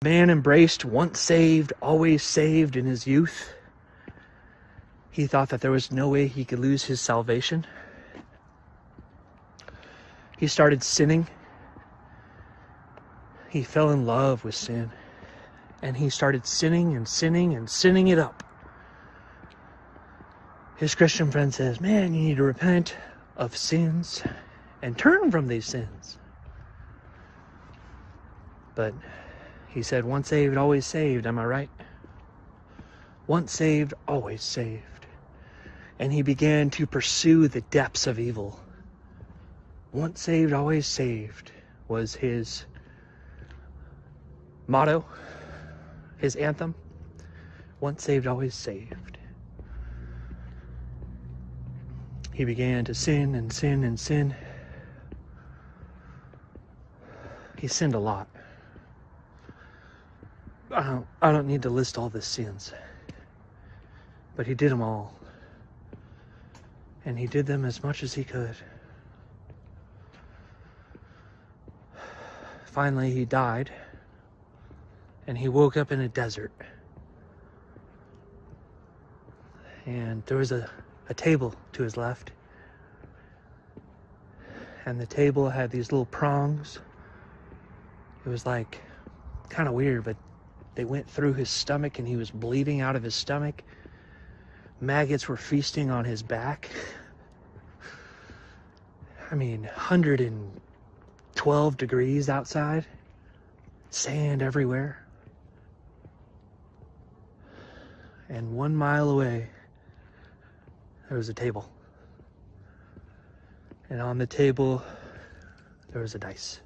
Man embraced once saved, always saved in his youth. He thought that there was no way he could lose his salvation. He started sinning. He fell in love with sin. And he started sinning and sinning and sinning it up. His Christian friend says, man, you need to repent of sins and turn from these sins. But he said, once saved, always saved. Am I right? Once saved, always saved. And he began to pursue the depths of evil. Once saved, always saved was his motto, his anthem. Once saved, always saved. He began to sin and sin and sin. He sinned a lot. I don't need to list all the sins, but he did them all. And he did them as much as he could. Finally, he died, and he woke up in a desert. And there was a table to his left. And the table had these little prongs. It was like kind of weird, but they went through his stomach and he was bleeding out of his stomach. Maggots were feasting on his back. I mean, 112 degrees outside. Sand everywhere. And 1 mile away, there was a table. And on the table, there was a dice.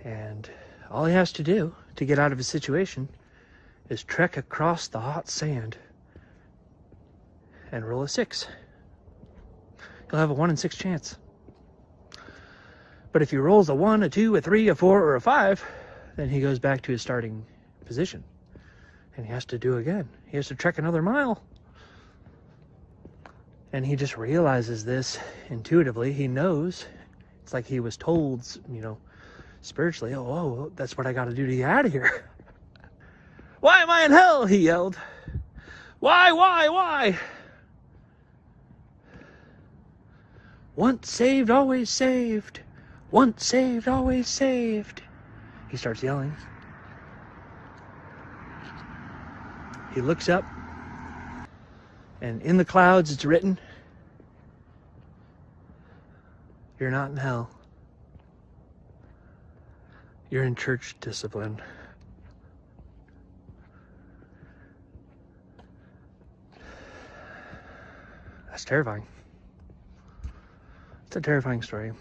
And all he has to do to get out of his situation is trek across the hot sand and roll a 6. He'll have a 1 in 6 chance. But if he rolls a 1, a 2, a 3, a 4, or a 5, then he goes back to his starting position. And he has to do it again. He has to trek another mile. And he just realizes this intuitively. He knows. It's like he was told, spiritually, oh, that's what I got to do to get out of here. Why am I in hell? He yelled. Why? Once saved, always saved. Once saved, always saved. He starts yelling. He looks up, and in the clouds it's written, you're not in hell. You're in church discipline. That's terrifying. It's a terrifying story.